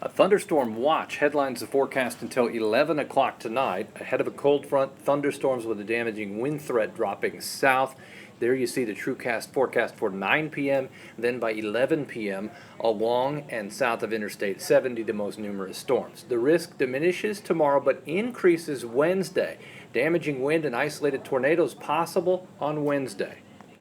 A thunderstorm watch headlines the forecast until 11 o'clock tonight. Ahead of a cold front, thunderstorms with a damaging wind threat dropping south. There you see the TrueCast forecast for 9 p.m. Then by 11 p.m. along and south of Interstate 70, the most numerous storms. The risk diminishes tomorrow but increases Wednesday. Damaging wind and isolated tornadoes possible on Wednesday.